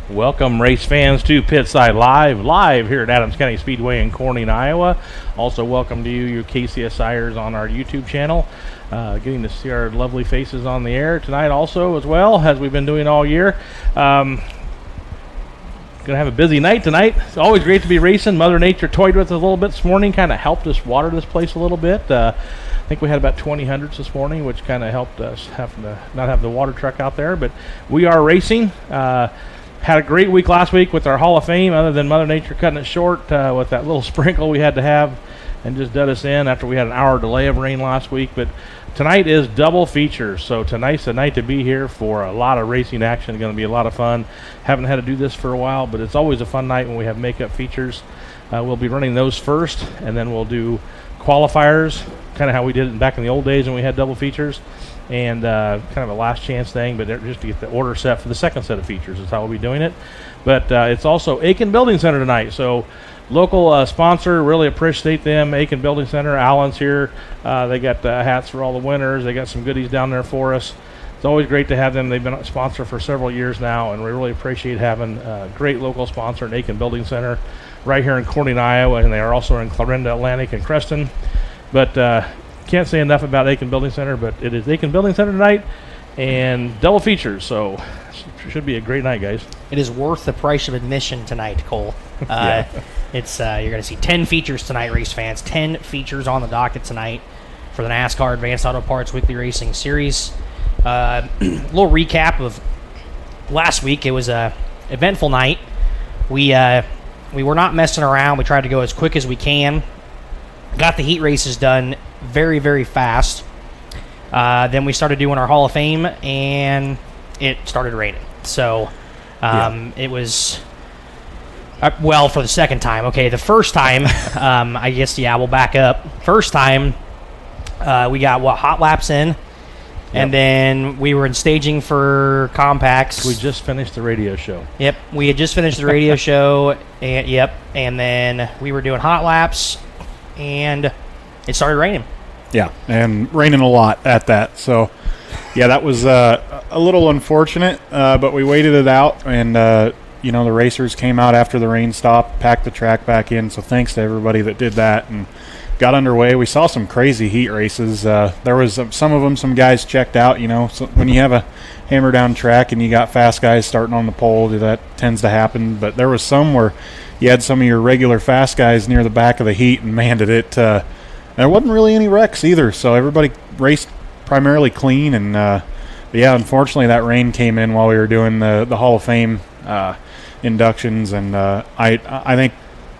Welcome, race fans, to Pitside live here at Adams County Speedway in Corning, Iowa. Also, welcome to you KCSIers on our YouTube channel. Getting to see our lovely faces on the air tonight also as well, as we've been doing all year. Going to have a busy night tonight. It's always great to be racing. Mother Nature toyed with us a little bit this morning, kind of helped us water this place a little bit. I think we had about 20 hundredths this morning, which kind of helped us having to not have the water truck out there. But we are racing. Had a great week last week with our Hall of Fame, other than Mother Nature cutting it short with that little sprinkle we had to have and just did us in after we had an hour delay of rain last week. But tonight is double features, so tonight's the night to be here for a lot of racing action. It's going to be a lot of fun. Haven't had to do this for a while, but it's always a fun night when we have makeup features. We'll be running those first, and then we'll do qualifiers, kind of how we did it back in the old days when we had double features. And kind of a last chance thing, but just to get the order set for the second set of features is how we'll be doing it. But it's also Aiken Building Center tonight, so local sponsor, really appreciate them. Aiken Building Center, Alan's here. They got hats for all the winners. They got some goodies down there for us. It's always great to have them. They've been a sponsor for several years now, and we really appreciate having a great local sponsor in Aiken Building Center right here in Corning, Iowa, and they are also in Clarinda, Atlantic, and Creston. But can't say enough about Aiken Building Center, but it is Aiken Building Center tonight and double features, so it should be a great night, guys. It is worth the price of admission tonight, Cole. It's you're going to see 10 features tonight, race fans. 10 features on the docket tonight for the NASCAR Advanced Auto Parts Weekly Racing Series. Little recap of last week. It was a eventful night. We were not messing around. We tried to go as quick as we can. Got the heat races done very, very fast. Then we started doing our Hall of Fame, and it started raining. So it was, well, for the second time. Okay, the first time, I guess, we'll back up. First time, we got, hot laps in, and then we were in staging for compacts. We just finished the radio show. Yep, we had just finished the radio show, and then we were doing hot laps, and it started raining. Yeah, and raining a lot at that. So, yeah, that was a little unfortunate, but we waited it out, and, the racers came out after the rain stopped, packed the track back in, so thanks to everybody that did that and got underway. We saw some crazy heat races. There was some of them, some guys checked out, so when you have a hammer-down track and you got fast guys starting on the pole, that tends to happen, but there was some where you had some of your regular fast guys near the back of the heat, and man, did it there wasn't really any wrecks either, so everybody raced primarily clean. And unfortunately that rain came in while we were doing the Hall of Fame inductions, and I think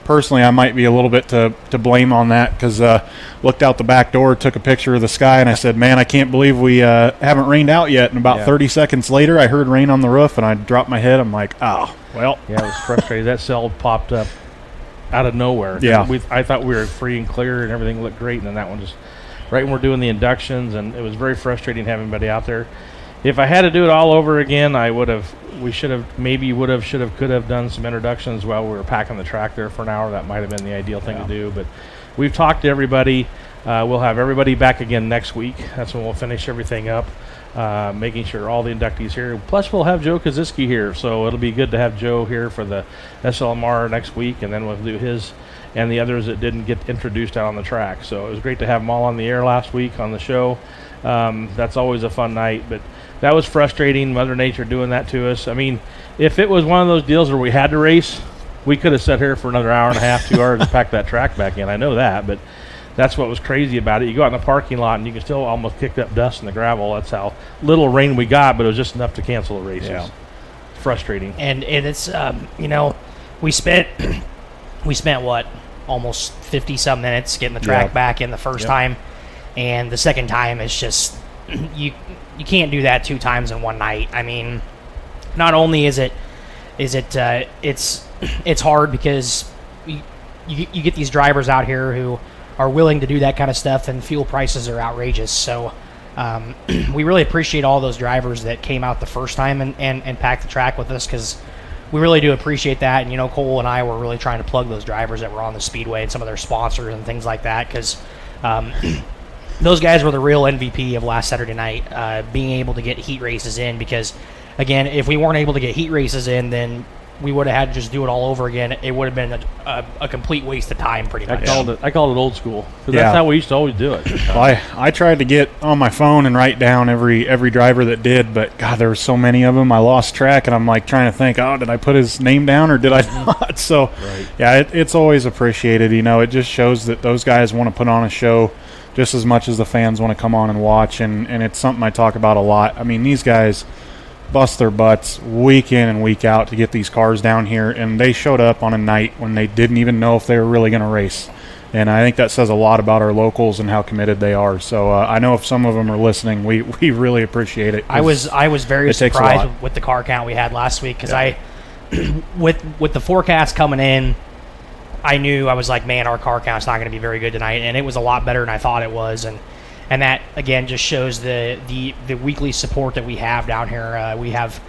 personally I might be a little bit to blame on that, because looked out the back door, took a picture of the sky, and I said, man, I can't believe we haven't rained out yet. And about 30 seconds later I heard rain on the roof, and I dropped my head. I'm like, oh, well. Yeah, it was frustrating. That cell popped up out of nowhere. Yeah. I thought we were free and clear and everything looked great, and then that one just right when we're doing the inductions, and it was very frustrating having everybody out there. If I had to do it all over again, we should have, could have done some introductions while we were packing the track there for an hour. That might have been the ideal thing to do, but we've talked to everybody. We'll have everybody back again next week. That's when we'll finish everything up, making sure all the inductees here. Plus, we'll have Joe Kaziski here, so it'll be good to have Joe here for the SLMR next week, and then we'll do his and the others that didn't get introduced out on the track. So it was great to have them all on the air last week on the show. That's always a fun night, but that was frustrating, Mother Nature doing that to us. I mean, if it was one of those deals where we had to race, we could have sat here for another hour and a half, 2 hours, and packed that track back in. I know that, but that's what was crazy about it. You go out in the parking lot, and you can still almost kick up dust in the gravel. That's how little rain we got, but it was just enough to cancel the races. Yeah. Frustrating. And it's, we spent what, almost 50-some minutes getting the track back in the first time, and the second time is just you can't do that 2 times in one night. I mean, not only is it's hard because you get these drivers out here who are willing to do that kind of stuff, and fuel prices are outrageous. So we really appreciate all those drivers that came out the first time and packed the track with us, because we really do appreciate that. And Cole and I were really trying to plug those drivers that were on the Speedway and some of their sponsors and things like that, because those guys were the real MVP of last Saturday night, being able to get heat races in, because again, if we weren't able to get heat races in, then we would have had to just do it all over again, it would have been a complete waste of time, pretty much. I called it old school, because Yeah. that's how we used to always do it. Well, I tried to get on my phone and write down every driver that did, but God, there were so many of them. I lost track, and I'm like trying to think, oh, did I put his name down or did I not? So, yeah, it's always appreciated. You know, it just shows that those guys want to put on a show just as much as the fans want to come on and watch, and it's something I talk about a lot. I mean, these guys bust their butts week in and week out to get these cars down here, and they showed up on a night when they didn't even know if they were really going to race. And I think that says a lot about our locals and how committed they are. So I know if some of them are listening, we really appreciate it. I was very surprised with the car count we had last week, because I with the forecast coming in, I knew, I was like, man, our car count's not going to be very good tonight, and it was a lot better than I thought it was, and that again just shows the weekly support that we have down here. We have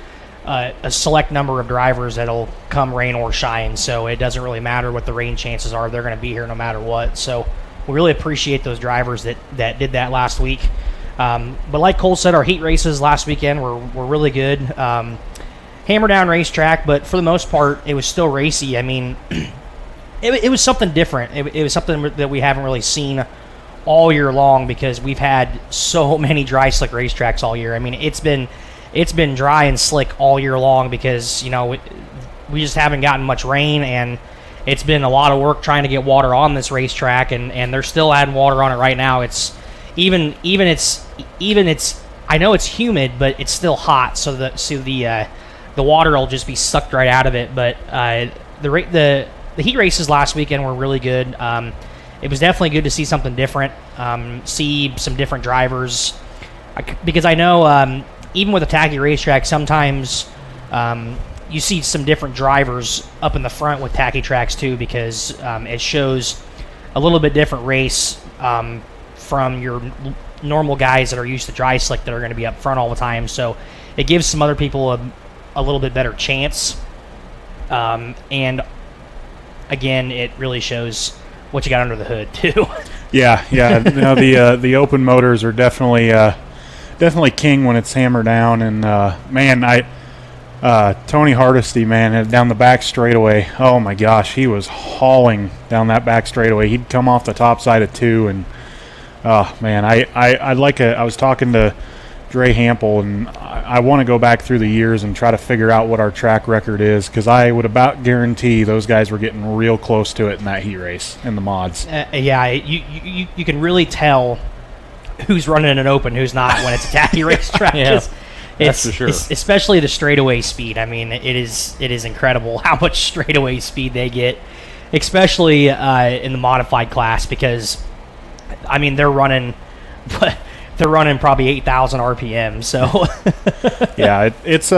a select number of drivers that'll come rain or shine, so it doesn't really matter what the rain chances are. They're going to be here no matter what. So we really appreciate those drivers that did that last week. But like Cole said, our heat races last weekend were really good. Hammer down racetrack, but for the most part, it was still racy. I mean, it was something different. It was something that we haven't really seen all year long, because we've had so many dry slick racetracks all year. I mean, it's been dry and slick all year long, because we just haven't gotten much rain, and it's been a lot of work trying to get water on this racetrack, and they're still adding water on it right now. It's even I know it's humid, but it's still hot, so the water will just be sucked right out of it. But the heat races last weekend were really good. It was definitely good to see something different, see some different drivers, because I know even with a tacky racetrack, sometimes you see some different drivers up in the front with tacky tracks too, because it shows a little bit different race from your normal guys that are used to dry slick that are going to be up front all the time. So it gives some other people a little bit better chance, and again, it really shows what you got under the hood too. Yeah. The open motors are definitely king when it's hammered down. And man, Tony Hardesty, man, down the back straightaway. Oh my gosh, he was hauling down that back straightaway. He'd come off the top side of two, and oh man, I was talking to Dre Hampel, and I want to go back through the years and try to figure out what our track record is, because I would about guarantee those guys were getting real close to it in that heat race in the mods. You can really tell who's running an open, who's not, when it's a tacky racetrack. That's for sure. Especially the straightaway speed. I mean, it is incredible how much straightaway speed they get, especially in the modified class, because I mean they're running probably 8,000 RPM. So yeah, it's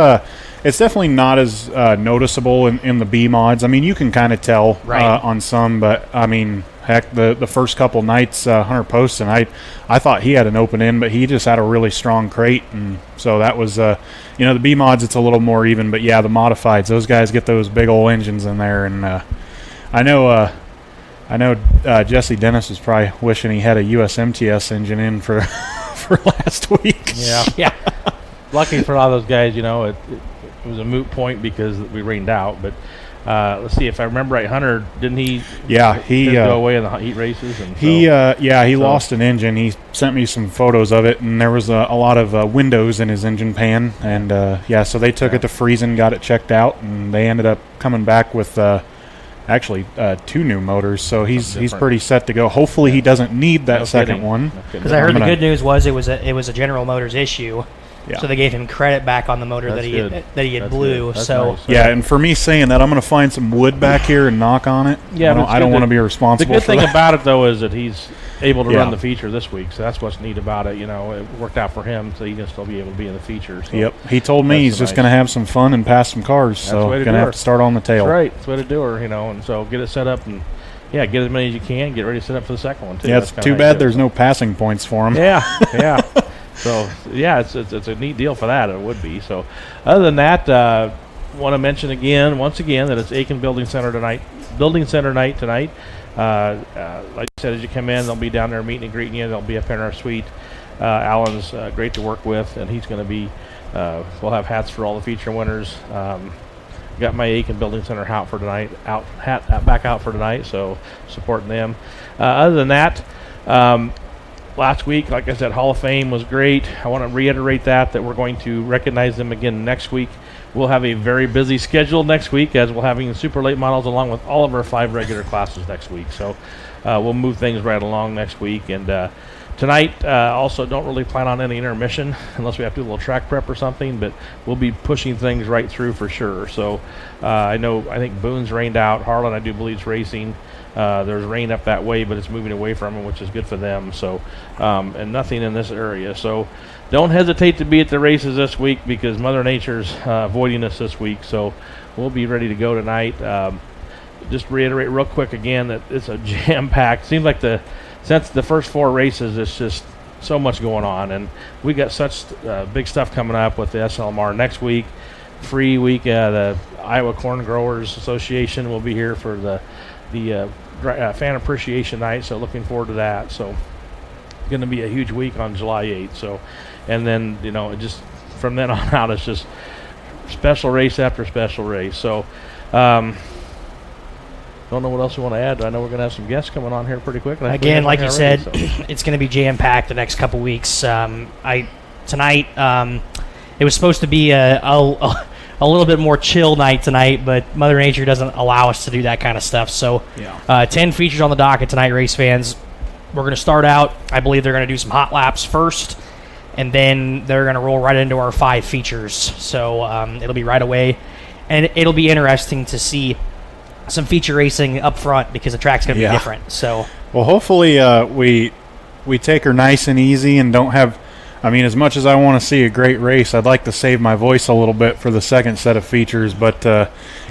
definitely not as noticeable in the B mods. I mean, you can kind of tell on some, but I mean, heck, the first couple nights, Hunter Poston, I thought he had an open end, but he just had a really strong crate, and so that was the B mods, it's a little more even, but yeah, the modifieds, those guys get those big old engines in there, and I know Jesse Dennis was probably wishing he had a USMTS engine in for last week. Yeah. Lucky for a lot of those guys, it was a moot point because we rained out. But let's see, if I remember right, Hunter, didn't he? Yeah, he go away in the heat races. And he lost an engine. He sent me some photos of it, and there was a lot of windows in his engine pan, and so they took it to Friesen, got it checked out, and they ended up coming back with actually 2 new motors, so he's pretty set to go. Hopefully he doesn't need that second one, because I heard the good news was it was a General Motors issue. So they gave him credit back on the motor that he had blew. So nice. Yeah, and for me saying that, I'm going to find some wood back here and knock on it. Yeah, I don't want to be responsible. The good for thing that. about it though is that he's able to run the feature this week, so that's what's neat about it. It worked out for him, so he can still be able to be in the feature. So yep, he told me he's just going to have some fun and pass some cars. So going to have to start on the tail. That's right, that's the way to do her. And so get it set up and. Yeah, get as many as you can. Get ready to set up for the second one too. Yeah, it's too bad there's no passing points for him. Yeah. So yeah, it's a neat deal for that. It would be. So other than that, want to mention once again that it's Aiken Building Center tonight. Building Center night tonight. Like I said, as you come in, they'll be down there meeting and greeting you. They'll be up in our suite. Alan's great to work with, and he's going to be. We'll have hats for all the feature winners. got my Aiken Building Center hat for tonight, back out for tonight. So supporting them. Other than that, last week, like I said, Hall of Fame was great. I want to reiterate that we're going to recognize them again next week. We'll have a very busy schedule next week, as we'll having super late models along with all of our 5 regular classes next week. So we'll move things right along next week. And tonight, also don't really plan on any intermission unless we have to do a little track prep or something, but we'll be pushing things right through for sure. So I think Boone's rained out. Harlan, I do believe, is racing. There's rain up that way, but it's moving away from them, which is good for them. So, and nothing in this area. So don't hesitate to be at the races this week, because Mother Nature's avoiding us this week. So we'll be ready to go tonight. Just reiterate real quick again that it's a jam-packed. Seems like since the first 4 races, it's just so much going on, and we got such big stuff coming up with the SLMR next week. Free week, the Iowa Corn Growers Association will be here for the fan appreciation night, so looking forward to that. So going to be a huge week on July 8th. So, and then just from then on out, it's just special race after special race. So don't know what else we want to add. I know we're going to have some guests coming on here pretty quick. Again, like you said, it's going to be jam-packed the next couple weeks. Tonight, it was supposed to be a little bit more chill night tonight, but Mother Nature doesn't allow us to do that kind of stuff. So 10 features on the docket tonight, race fans. We're going to start out, I believe they're going to do some hot laps first, and then they're going to roll right into our 5 features. So it'll be right away, and it'll be interesting to see some feature racing up front, because the track's going to be different. So, well, hopefully we take her nice and easy and don't have. I mean, as much as I want to see a great race, I'd like to save my voice a little bit for the second set of features. But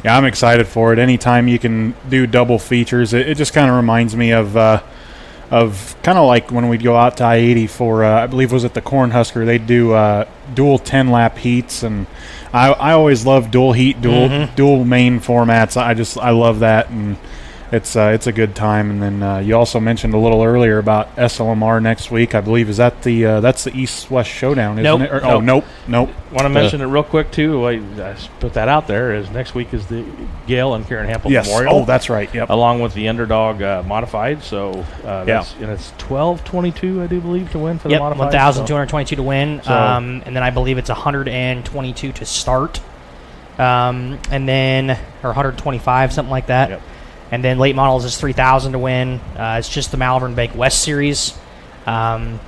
I'm excited for it. Anytime you can do double features, it just kind of reminds me of kind of like when we'd go out to I-80 for I believe was it the Cornhusker. They'd do dual 10-lap heats, and I always love dual heat, dual main formats. I love that, and it's a good time. And then you also mentioned a little earlier about SLMR next week. I believe that's the East-West Showdown, isn't it? Nope. Want to mention it real quick too. I put that out there. Is next week is the Gail and Karen Hampel Memorial. Oh, that's right. Yep. Along with the Underdog Modified. So and it's $12.22, I do believe, to win for the Modified. $1,222 to win. So, and then I believe it's $122 to start. And then or $125, something like that. Yep. And then late models is $3,000 to win. It's just the Malvern Bank West Series, and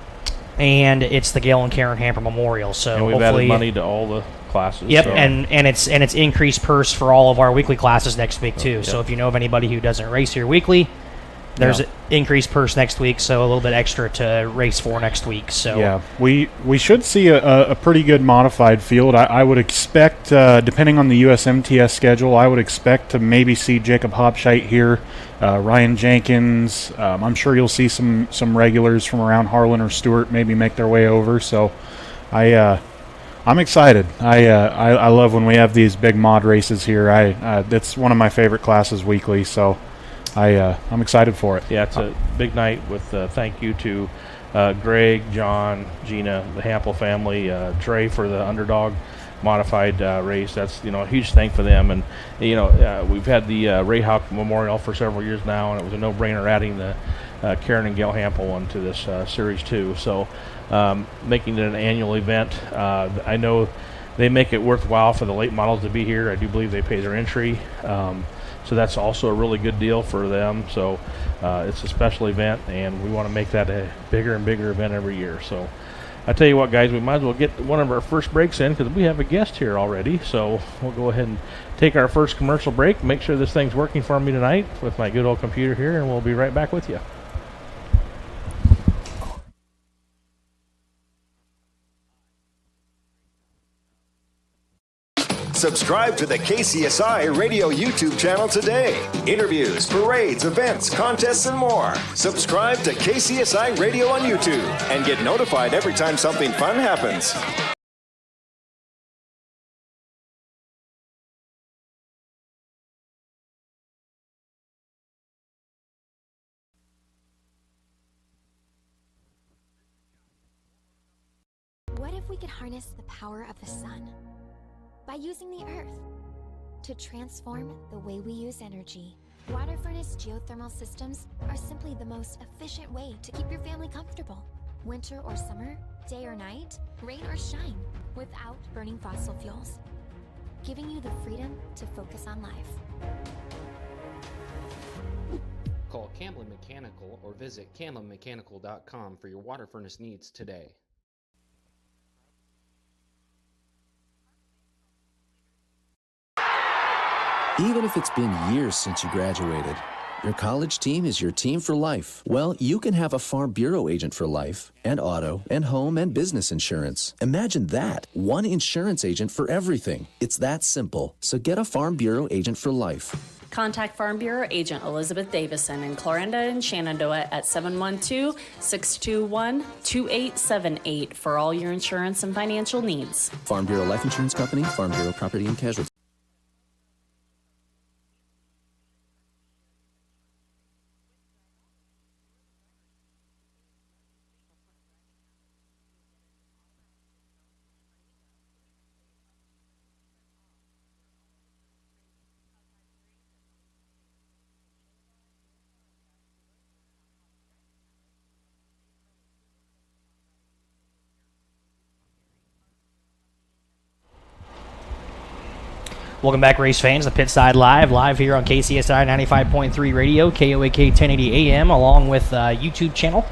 it's the Gail and Karen Hamper Memorial. So and we've added money to all the classes. Yep, so. and it's increased purse for all of our weekly classes next week too. So if you know of anybody who doesn't race here weekly, there's an increased purse next week, so a little bit extra to race for next week. So we should see a pretty good modified field. I would expect, depending on the USMTS schedule, I would expect to maybe see Jacob Hopscheit here, Ryan Jenkins. I'm sure you'll see some regulars from around Harlan or Stewart maybe make their way over. So I'm excited. I love when we have these big mod races here. It's one of my favorite classes weekly. So. I'm excited for it. Yeah, it's a big night with thank you to Greg, John, Gina, the Hampel family, Trey for the Underdog Modified race. That's a huge thank for them. And we've had the Ray Houck Memorial for several years now, and it was a no-brainer adding the Karen and Gail Hampel one to this series too. So making it an annual event. I know they make it worthwhile for the late models to be here. I do believe they pay their entry. So that's also a really good deal for them. So it's a special event, and we want to make that a bigger and bigger event every year. So I tell you what, guys, we might as well get one of our first breaks in, because we have a guest here already. So we'll go ahead and take our first commercial break, make sure this thing's working for me tonight with my good old computer here, and we'll be right back with you. Subscribe to the KCSI Radio YouTube channel today. Interviews, parades, events, contests, and more. Subscribe to KCSI Radio on YouTube and get notified every time something fun happens. What if we could harness the power of the sun? By using the earth, to transform the way we use energy. Water furnace geothermal systems are simply the most efficient way to keep your family comfortable. Winter or summer, day or night, rain or shine, without burning fossil fuels. Giving you the freedom to focus on life. Call Camlin Mechanical or visit camlinmechanical.com for your water furnace needs today. Even if it's been years since you graduated, your college team is your team for life. Well, you can have a Farm Bureau agent for life, and auto, and home, and business insurance. Imagine that. One insurance agent for everything. It's that simple. So get a Farm Bureau agent for life. Contact Farm Bureau agent Elizabeth Davison in Clarinda and Shenandoah at 712-621-2878 for all your insurance and financial needs. Farm Bureau Life Insurance Company, Farm Bureau Property and Casualty. Welcome back, race fans. The Pit Side live here on KCSI 95.3 Radio, KOAK 1080 AM, along with YouTube channel,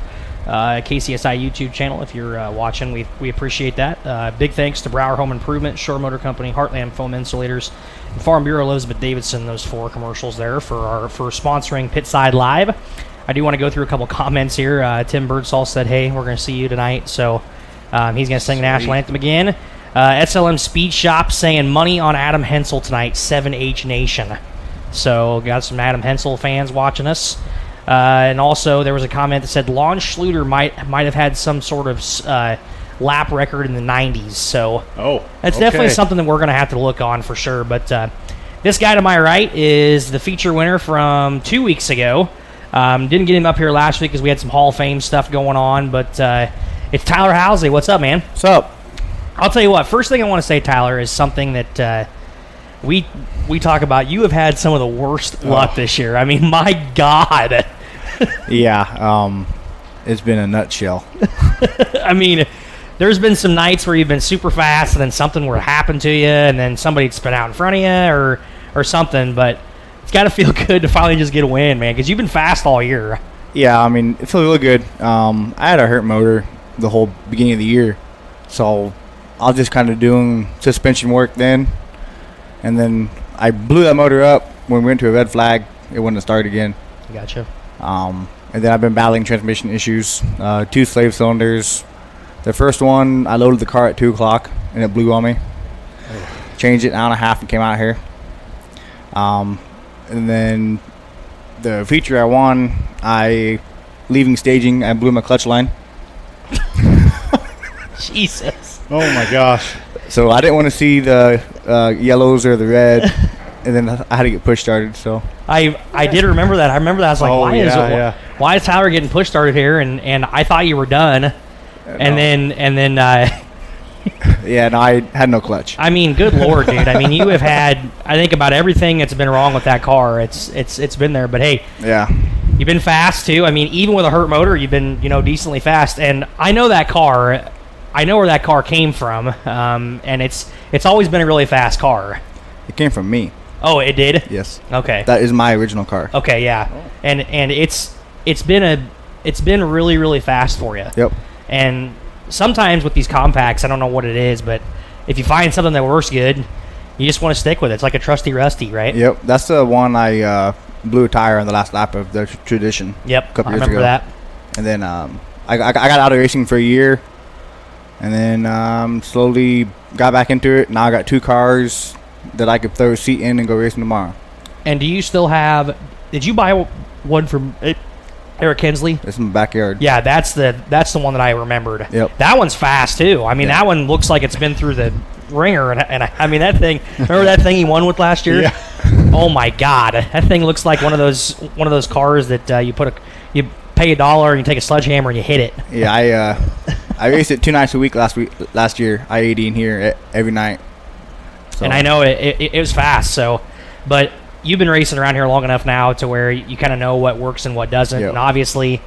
KCSI YouTube channel. If you're watching, we appreciate that. Big thanks to Brower Home Improvement, Shore Motor Company, Heartland Foam Insulators, and Farm Bureau Elizabeth Davidson. Those 4 commercials there for sponsoring Pit Side Live. I do want to go through a couple comments here. Tim Birdsall said, "Hey, we're going to see you tonight," so he's going to sing the national anthem again. SLM Speed Shop saying money on Adam Hensel tonight, 7H Nation. So got some Adam Hensel fans watching us. And also there was a comment that said Lon Schluter might have had some sort of lap record in the 90s. So that's definitely something that we're going to have to look on for sure. But this guy to my right is the feature winner from 2 weeks ago. Didn't get him up here last week because we had some Hall of Fame stuff going on. But it's Tyler Housley. What's up, man? What's up? I'll tell you what, first thing I want to say, Tyler, is something that we talk about. You have had some of the worst luck this year. I mean, my God. Yeah, it's been a nutshell. I mean, there's been some nights where you've been super fast and then something would happen to you and then somebody'd spin out in front of you or something, but it's got to feel good to finally just get a win, man, because you've been fast all year. Yeah, I mean, it feels really good. I had a hurt motor the whole beginning of the year, so I was just kind of doing suspension work then, and then I blew that motor up when we went to a red flag. It wouldn't start again. Gotcha. And then I've been battling transmission issues, 2 slave cylinders. The first one, I loaded the car at 2 o'clock, and it blew on me. Changed it an hour and a half and came out here. And then the feature I won, leaving staging, I blew my clutch line. Jesus. Oh, my gosh. So I didn't want to see the yellows or the red, and then I had to get push started. So I did remember that. I remember that. I was like, why is Tyler getting push started here? And I thought you were done. And then yeah, no, I had no clutch. I mean, good Lord, dude. I mean, you have had, I think, about everything that's been wrong with that car. It's been there. But hey, yeah, you've been fast too. I mean, even with a hurt motor, you've been decently fast. And I know that car. I know where that car came from, and it's always been a really fast car. It came from me. Oh, it did? Yes. Okay. That is my original car. Okay, yeah. Oh. And it's been really, really fast for you. Yep. And sometimes with these compacts, I don't know what it is, but if you find something that works good, you just want to stick with it. It's like a trusty rusty, right? Yep. That's the one I blew a tire on the last lap of the Tradition. Yep. A couple I years remember ago. that. And then I got out of racing for a year. And then slowly got back into it. Now I got 2 cars that I could throw a seat in and go racing tomorrow. And do you still have? Did you buy one from Eric Hensley? It's in my backyard. Yeah, that's the one that I remembered. Yep. That one's fast too. I mean, that one looks like it's been through the ringer. And I mean, that thing. Remember that thing he won with last year? Yeah. Oh my God, that thing looks like one of those cars that you pay $1 and you take a sledgehammer and you hit it. Yeah, I raced it 2 nights a week last year, I-80 in here every night. So. And I know it was fast. So, but you've been racing around here long enough now to where you kind of know what works and what doesn't. Yep. And obviously,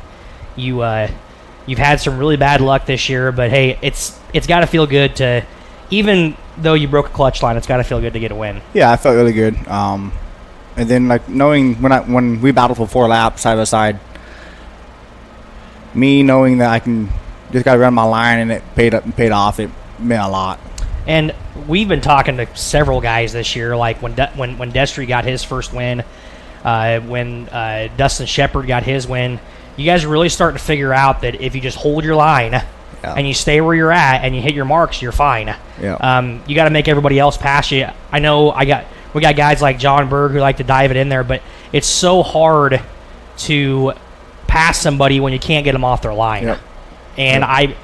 you've had some really bad luck this year. But hey, it's got to feel good to, even though you broke a clutch line, it's got to feel good to get a win. Yeah, I felt really good. And then like knowing when we battled for 4 laps side by side, me knowing that I can just got to run my line and it paid off. It meant a lot. And we've been talking to several guys this year, like when Destry got his first win, when Dustin Shepard got his win. You guys are really starting to figure out that if you just hold your line and you stay where you're at and you hit your marks, you're fine. Yeah. You got to make everybody else pass you. I know we got guys like John Berg who like to dive it in there, but it's so hard to pass somebody when you can't get them off their line. Yep. And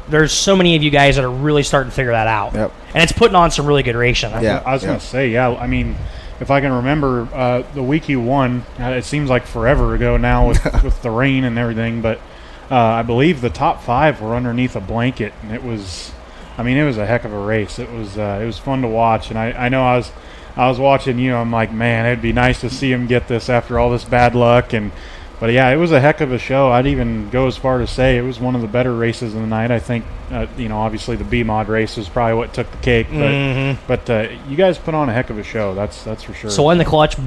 there's so many of you guys that are really starting to figure that out. Yep. And it's putting on some really good racing. I was going to say, I mean, if I can remember the week you won, it seems like forever ago now with the rain and everything, but I believe the top 5 were underneath a blanket, and it was a heck of a race. It was fun to watch, and I know I was watching you. I'm like, man, it'd be nice to see him get this after all this bad luck, but yeah, it was a heck of a show. I'd even go as far to say it was one of the better races of the night. I think, obviously the B-Mod race was probably what took the cake, but you guys put on a heck of a show. That's for sure. So when the clutch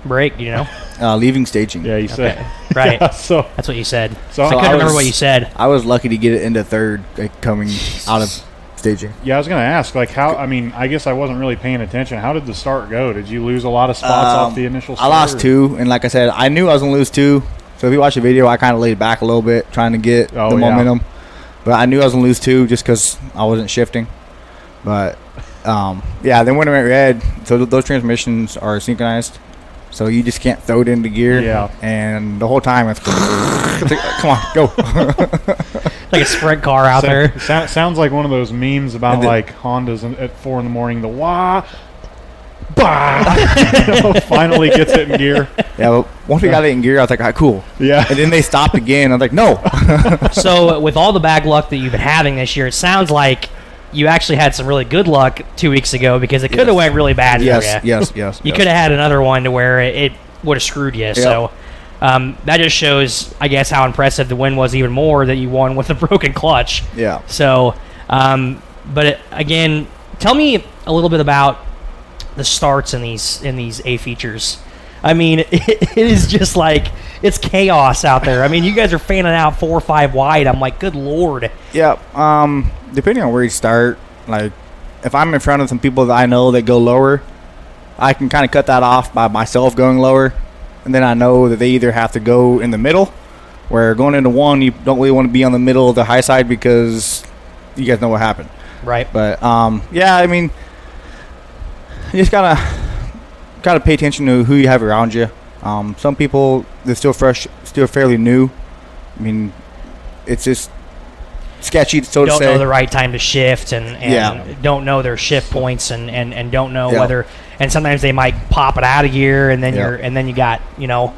break, leaving staging. Yeah, you said right. Yeah, so that's what you said. So I couldn't remember what you said. I was lucky to get it into third, like, coming out of staging. Yeah, I was going to ask, like, how? I mean, I guess I wasn't really paying attention. How did the start go? Did you lose a lot of spots off the initial start? I lost 2, and like I said, I knew I was going to lose 2. So if you watch the video, I kind of laid back a little bit, trying to get the momentum. But I knew I was going to lose 2 just because I wasn't shifting. But, then when it went red, so those transmissions are synchronized. So you just can't throw it into gear. Yeah. And the whole time it's like, come on, go. Like a sprint car out there. Sounds like one of those memes about like Hondas at 4 in the morning. The wah, bah, finally gets it in gear. Yeah, but once we got it in gear, I was like, all right, cool. Yeah. And then they stopped again. I was like, no. So with all the bad luck that you've been having this year, it sounds like you actually had some really good luck 2 weeks ago, because it could have went really bad for you. Yes. You could have had another one to where it would have screwed you. Yep. So that just shows, I guess, how impressive the win was, even more that you won with a broken clutch. Yeah. So, again, tell me a little bit about the starts in these A features. I mean, it is just like, it's chaos out there. I mean, you guys are fanning out 4 or 5 wide. I'm like, good Lord. Yeah. Depending on where you start, like, if I'm in front of some people that I know that go lower, I can kind of cut that off by myself going lower. And then I know that they either have to go in the middle, where going into 1, you don't really want to be on the middle of the high side because you guys know what happened. Right. But, I mean, you just gotta pay attention to who you have around you. Some people, they're still fresh, still fairly new. I mean, it's just sketchy, so to say. Don't know the right time to shift, and don't know their shift points, and don't know whether. And sometimes they might pop it out of gear, and then you got,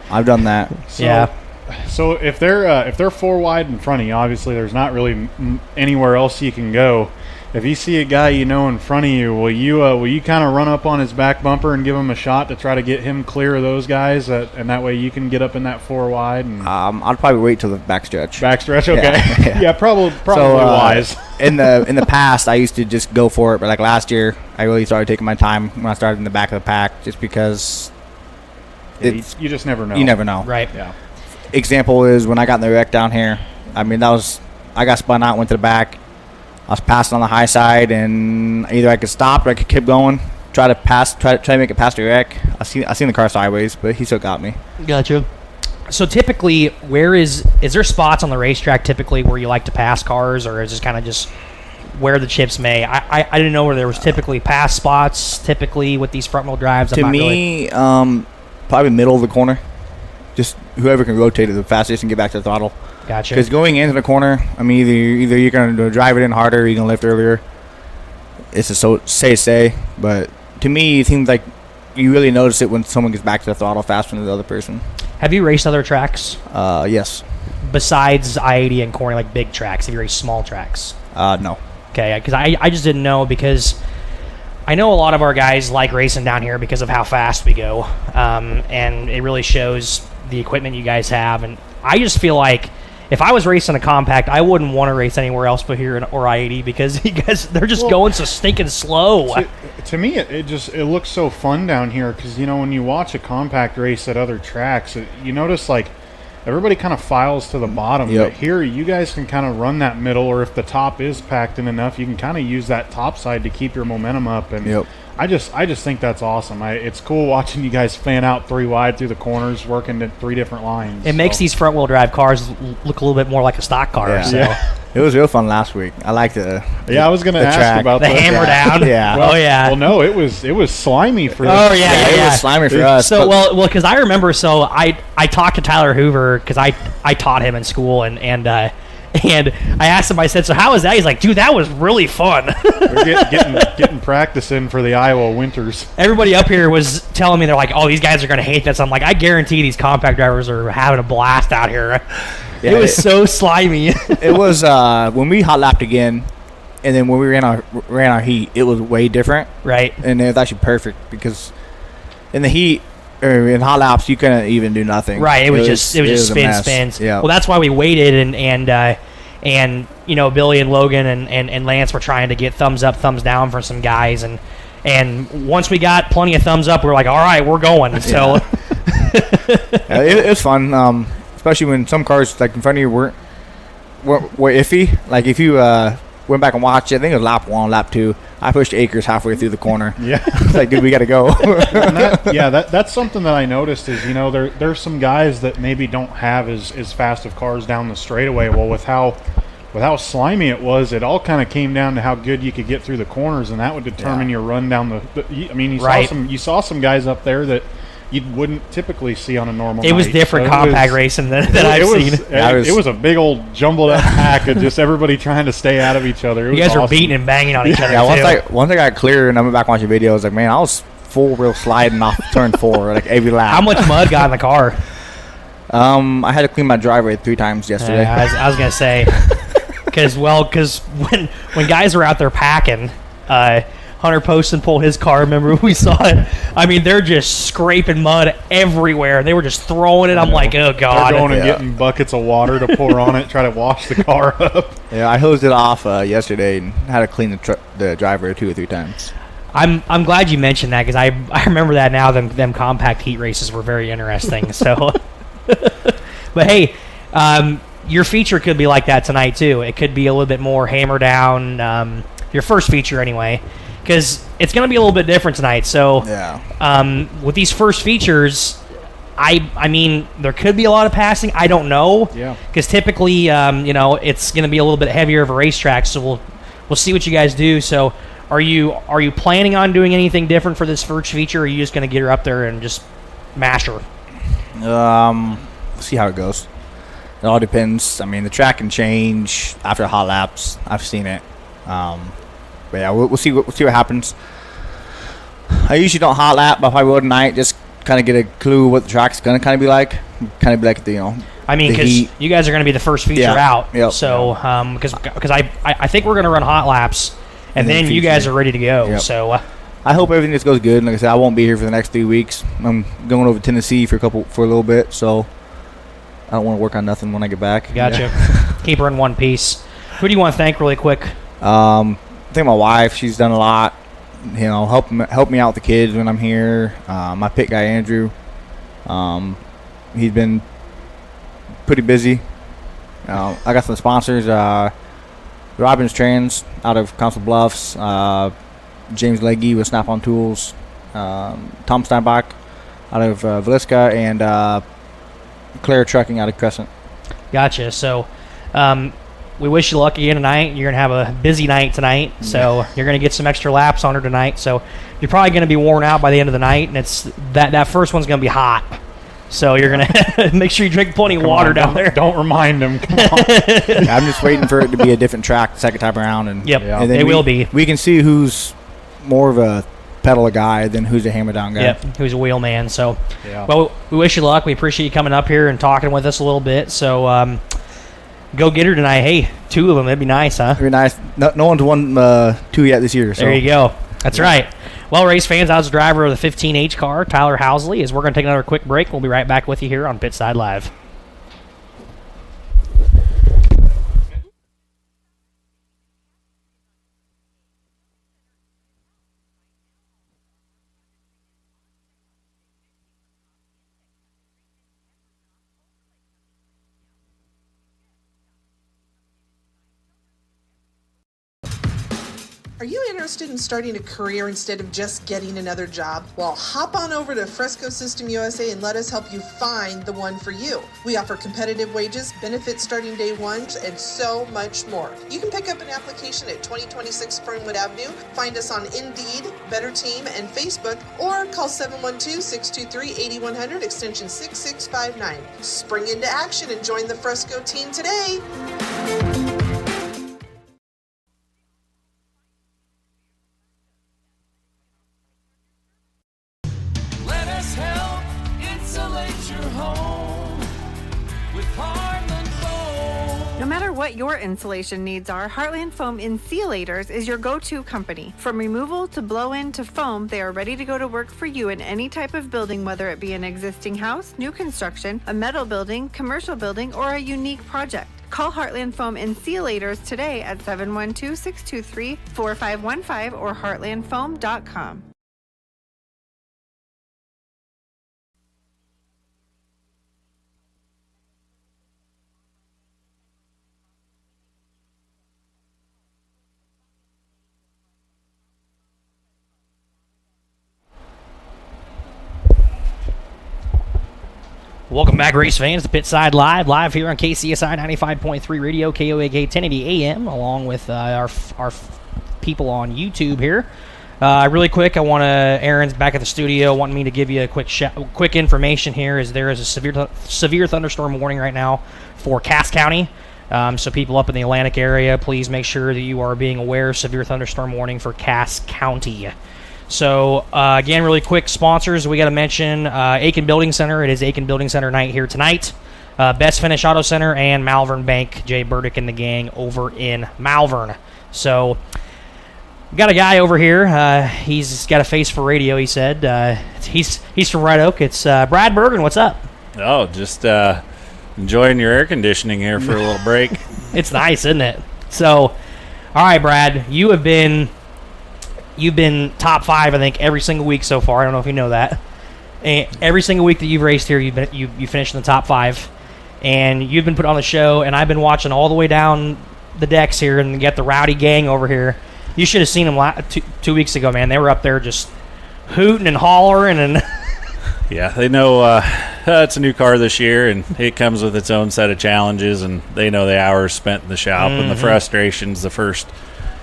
I've done that. So if they're 4 wide in front of you, obviously there's not really anywhere else you can go. If you see a guy in front of you, will you kind of run up on his back bumper and give him a shot to try to get him clear of those guys, and that way you can get up in that 4 wide? And I'd probably wait till the backstretch. Backstretch, okay. Yeah, probably wise. In the past, I used to just go for it, but like last year, I really started taking my time when I started in the back of the pack, just because you just never know. You never know. Right. Yeah. Example is when I got in the wreck down here. I mean, I got spun out, went to the back. I was passing on the high side, and either I could stop or I could keep going, try to make it past the wreck. I seen the car sideways, but he still got me. Gotcha. So typically, is there spots on the racetrack typically where you like to pass cars, or is it kind of just where the chips may? I didn't know where there was typically pass spots typically with these front wheel drives. To me, probably middle of the corner. Just whoever can rotate it the fastest and get back to the throttle. Gotcha. Because going into the corner, I mean, either you're going to drive it in harder or you're going to lift earlier. It's a say, but to me, it seems like you really notice it when someone gets back to the throttle faster than the other person. Have you raced other tracks? Yes. Besides I-80 and Corning, like big tracks, have you raced small tracks? No. Okay, because I just didn't know, because I know a lot of our guys like racing down here because of how fast we go, and it really shows the equipment you guys have. And I just feel like if I was racing a compact, I wouldn't want to race anywhere else but here or I-80 because you guys, they're just going so stinking slow. To me, it looks so fun down here because, when you watch a compact race at other tracks, you notice, like, everybody kind of files to the bottom. Yep. But here, you guys can kind of run that middle, or if the top is packed in enough, you can kind of use that top side to keep your momentum up. And I just think that's awesome. It's cool watching you guys fan out 3 wide through the corners, working to 3 different lines. It makes these front-wheel drive cars look a little bit more like a stock car. Yeah. So. Yeah. It was real fun last week. I liked it. I was going to ask track. about the hammer down. Yeah. Well, no, it was slimy for. Oh yeah, it was slimy for us. So because I remember, I talked to Tyler Hoover because I taught him in school and I asked him. I said, "So how was that?" He's like, "Dude, that was really fun." We're getting practice in for the Iowa winters. Everybody up here was telling me they're like, "Oh, these guys are going to hate this." I'm like, I guarantee these compact drivers are having a blast out here. Yeah, it was so slimy. It was when we hot lapped again, and then when we ran our heat, it was way different. Right. And it was actually perfect because in the heat or in hot laps you couldn't even do nothing. Right. It was just spins. Yeah. Well, that's why we waited and Billy and Logan and Lance were trying to get thumbs up, thumbs down for some guys, and once we got plenty of thumbs up, we were like, all right, we're going. So it was fun. Especially when some cars like in front of you were iffy. Like if you went back and watched it, I think it was lap 1, lap 2. I pushed Akers halfway through the corner. Yeah, it's like, dude, we got to go. That's something that I noticed is there's some guys that maybe don't have as fast of cars down the straightaway. Well, with how slimy it was, it all kind of came down to how good you could get through the corners, and that would determine your run down you saw some guys up there that you wouldn't typically see on a normal night. It was different compact racing than I've seen. It was a big old jumbled up pack of just everybody trying to stay out of each other. You guys were beating and banging on each other. Yeah, once I got clear and I went back watching videos, like, man, I was full real sliding off turn 4 like every lap. How much mud got in the car? I had to clean my driveway 3 times yesterday. I was gonna say because when guys are out there packing, Hunter Poston pulled his car. Remember we saw it? I mean, they're just scraping mud everywhere. They were just throwing it. I'm like, oh god! They're going and getting buckets of water to pour on it, try to wash the car up. Yeah, I hosed it off yesterday and had to clean the driveway 2 or 3 times. I'm glad you mentioned that because I remember that now. Them compact heat races were very interesting. So, but hey, your feature could be like that tonight too. It could be a little bit more hammer down. Your first feature anyway. Because it's going to be a little bit different tonight. So, with these first features, I mean, there could be a lot of passing. I don't know. Yeah. Because typically, it's going to be a little bit heavier of a racetrack. So we'll see what you guys do. So, are you planning on doing anything different for this first feature, or are you just going to get her up there and just mash her? See how it goes. It all depends. I mean, the track can change after hot laps. I've seen it. But yeah, we'll see what happens. I usually don't hot lap, but if I will tonight, just kind of get a clue what the track's going to kind of be like. Kind of be like I mean, because you guys are going to be the first feature out. Yep. So, because I think we're going to run hot laps, and then you guys are ready to go. Yep. So, I hope everything just goes good. Like I said, I won't be here for the next 3 weeks. I'm going over to Tennessee for a little bit, so I don't want to work on nothing when I get back. Gotcha. Yeah. Keep her in one piece. Who do you want to thank really quick? I think my wife, she's done a lot, help me out with the kids when I'm here. My pit guy, Andrew, he's been pretty busy. I got some sponsors, Robbins Trans out of Council Bluffs, James Legge with Snap-on Tools, Tom Steinbach out of Villisca, and Claire Trucking out of Crescent. Gotcha. So, we wish you luck again tonight. You're going to have a busy night tonight, so you're going to get some extra laps on her tonight. So you're probably going to be worn out by the end of the night, and it's that first one's going to be hot. So you're going to make sure you drink plenty of water down there. Don't remind them. Come on. I'm just waiting for it to be a different track the second time around. And, and then it will be. We can see who's more of a pedal guy than who's a hammer down guy. Yep, who's a wheel man. So, well, we wish you luck. We appreciate you coming up here and talking with us a little bit. So, go get her tonight. Hey, 2 of them. That'd be nice, huh? That'd be nice. No one's won 2 yet this year. So. There you go. That's right. Well, race fans, I was the driver of the 15H car, Tyler Housley, as we're going to take another quick break. We'll be right back with you here on Pitside Live. Are you interested in starting a career instead of just getting another job? Well, hop on over to Fresco System USA and let us help you find the one for you. We offer competitive wages, benefits starting day one, and so much more. You can pick up an application at 2026 Fernwood Avenue, find us on Indeed, Better Team, and Facebook, or call 712-623-8100, extension 6659. Spring into action and join the Fresco team today. No matter what your insulation needs are, Heartland Foam Insulators is your go-to company. From removal to blow-in to foam, they are ready to go to work for you in any type of building, whether it be an existing house, new construction, a metal building, commercial building, or a unique project. Call Heartland Foam Insulators today at 712-623-4515 or heartlandfoam.com. Welcome back, race fans, to Pitside Live here on KCSI 95.3 Radio, KOAK 1080 AM, along with our people on YouTube here. Really quick, Aaron's back at the studio, wanting me to give you a quick information here. Is there is a severe thunderstorm warning right now for Cass County. So people up in the Atlantic area, please make sure that you are being aware of severe thunderstorm warning for Cass County. So, again, really quick sponsors. We got to mention Aiken Building Center. It is Aiken Building Center night here tonight. Best Finish Auto Center and Malvern Bank. Jay Burdick and the gang over in Malvern. So, we got a guy over here. He's got a face for radio, he said. He's from Red Oak. It's Brad Bergen. What's up? Oh, just enjoying your air conditioning here for a little break. It's nice, isn't it? So, all right, Brad, you've been top 5, I think, every single week so far. I don't know if you know that. And every single week that you've raced here, you finished in the top 5, and you've been put on the show. And I've been watching all the way down the decks here, and get the rowdy gang over here. You should have seen them 2 weeks ago, man. They were up there just hooting and hollering, and yeah, they know it's a new car this year, and it comes with its own set of challenges, and they know the hours spent in the shop and the frustrations the first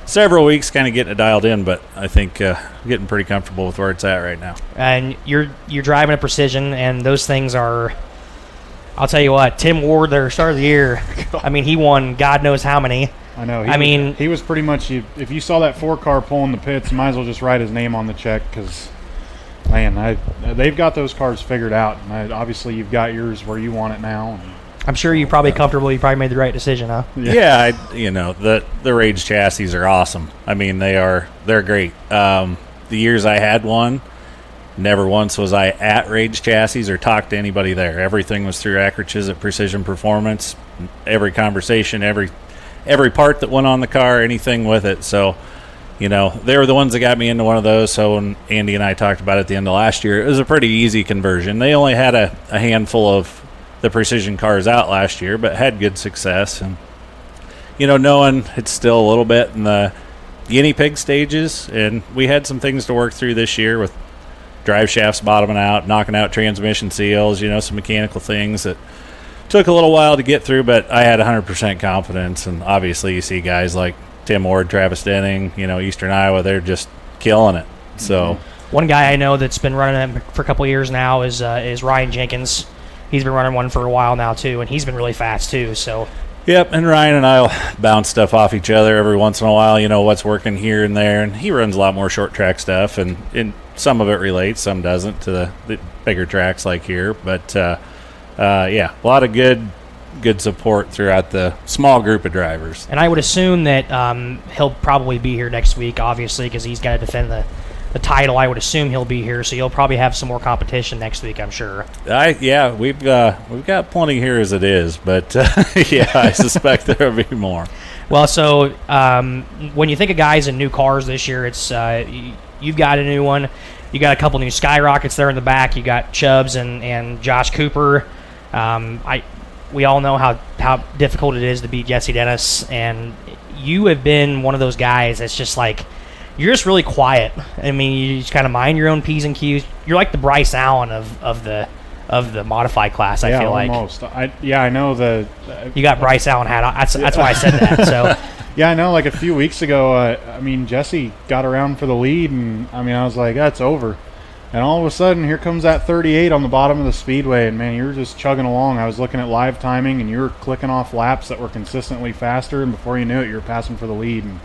several weeks kind of getting it dialed in, but I think getting pretty comfortable with where it's at right now. And you're driving a Precision, and those things are, I'll tell you what, Tim Ward, their start of the year, I mean, he won God knows how many. I know. He was pretty much, if you saw that 4-car pulling the pits, you might as well just write his name on the check, because, man, they've got those cars figured out. And obviously, you've got yours where you want it now. I'm sure you're probably comfortable. You probably made the right decision, huh? Yeah, the Rage chassis are awesome. I mean, they're great. The years I had one, never once was I at Rage chassis or talked to anybody there. Everything was through Ackerch's at Precision Performance. Every conversation, every part that went on the car, anything with it. So, they were the ones that got me into one of those. So when Andy and I talked about it at the end of last year, it was a pretty easy conversion. They only had a handful of the Precision cars out last year, but had good success. And knowing it's still a little bit in the guinea pig stages, and we had some things to work through this year with drive shafts bottoming out, knocking out transmission seals, some mechanical things that took a little while to get through, but I had 100% confidence. And obviously you see guys like Tim Ward, Travis Denning, Eastern Iowa, they're just killing it. So one guy I know that's been running it for a couple of years now is Ryan Jenkins. He's been running one for a while now, too, and he's been really fast, too. So, yep, and Ryan and I will bounce stuff off each other every once in a while, what's working here and there. And he runs a lot more short track stuff, and some of it relates, some doesn't, to the bigger tracks like here. But, yeah, a lot of good support throughout the small group of drivers. And I would assume that he'll probably be here next week, obviously, because he's got to defend the title. I would assume he'll be here, so you'll probably have some more competition next week, I'm sure. We've got plenty here as it is, but I suspect there'll be more. Well, so when you think of guys in new cars this year, it's you've got a new one. You got a couple new Skyrockets there in the back. You got Chubbs and Josh Cooper. We all know how difficult it is to beat Jesse Dennis, and you have been one of those guys that's just like, you're just really quiet. I mean, you just kind of mind your own P's and Q's. You're like the Bryce Allen of the modified class. I feel almost. like. I know the. You got Bryce Allen hat on. That's why I said that. So. Yeah, I know. Like a few weeks ago, Jesse got around for the lead, and I was like, that's over. And all of a sudden, here comes that 38 on the bottom of the Speedway, and man, you were just chugging along. I was looking at live timing, and you were clicking off laps that were consistently faster, and before you knew it, you were passing for the lead. And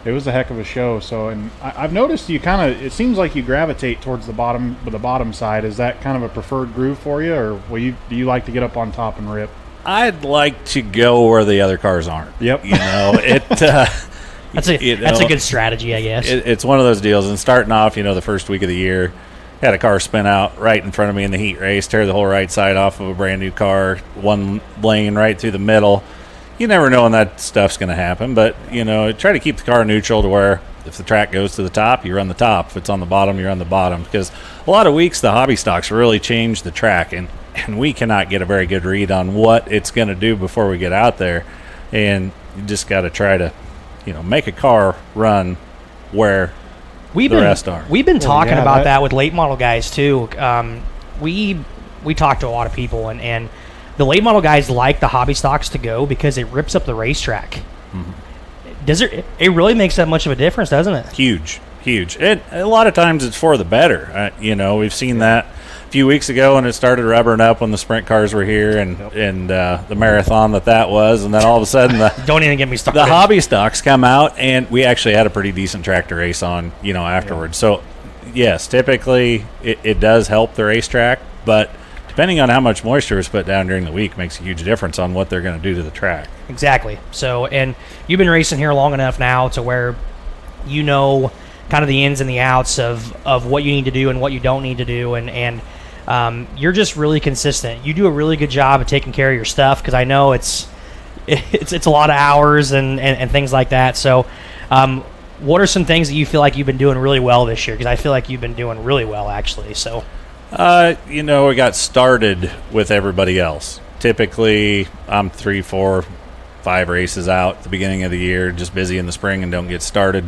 it was a heck of a show. So, and I've noticed you it seems like you gravitate towards the bottom side. Is that kind of a preferred groove for you, or do you like to get up on top and rip? I'd like to go where the other cars aren't. Yep. That's a good strategy, I guess. It's one of those deals. And starting off, the first week of the year, had a car spin out right in front of me in the heat race, tear the whole right side off of a brand new car, one lane right through the middle. You never know when that stuff's going to happen, but try to keep the car neutral to where if the track goes to the top, you run the top. If it's on the bottom, you run the bottom. Because a lot of weeks the hobby stocks really change the track, and we cannot get a very good read on what it's going to do before we get out there. And you just got to try to, make a car run where the rest are. We've been talking about that with late model guys too. We talk to a lot of people, and the late model guys like the hobby stocks to go because it rips up the racetrack. Mm-hmm. It really makes that much of a difference, doesn't it? Huge. And a lot of times it's for the better. We've seen that a few weeks ago, and it started rubbering up when the sprint cars were here, and the marathon that was, and then all of a sudden don't even get me started. The hobby stocks come out, and we actually had a pretty decent tractor race on afterwards. So yes, typically it does help the racetrack, but depending on how much moisture is put down during the week makes a huge difference on what they're going to do to the track. Exactly. So, and you've been racing here long enough now to where kind of the ins and the outs of what you need to do and what you don't need to do, and you're just really consistent. You do a really good job of taking care of your stuff, because I know it's a lot of hours and things like that. So what are some things that you feel like you've been doing really well this year? Because I feel like you've been doing really well, actually. So we got started with everybody else. Typically I'm 3, 4, 5 races out at the beginning of the year, just busy in the spring and don't get started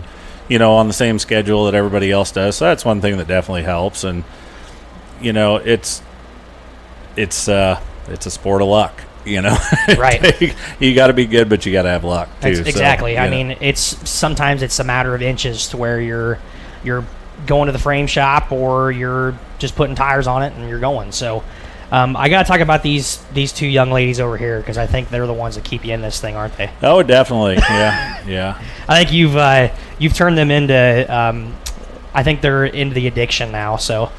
on the same schedule that everybody else does. So that's one thing that definitely helps. And it's a sport of luck, Right. You got to be good, but you got to have luck too. Exactly. I mean, sometimes it's a matter of inches to where you're going to the frame shop, or you're just putting tires on it and you're going. So I got to talk about these two young ladies over here, because I think they're the ones that keep you in this thing, aren't they? Oh, definitely. Yeah. I think you've turned them into. I think they're into the addiction now. So.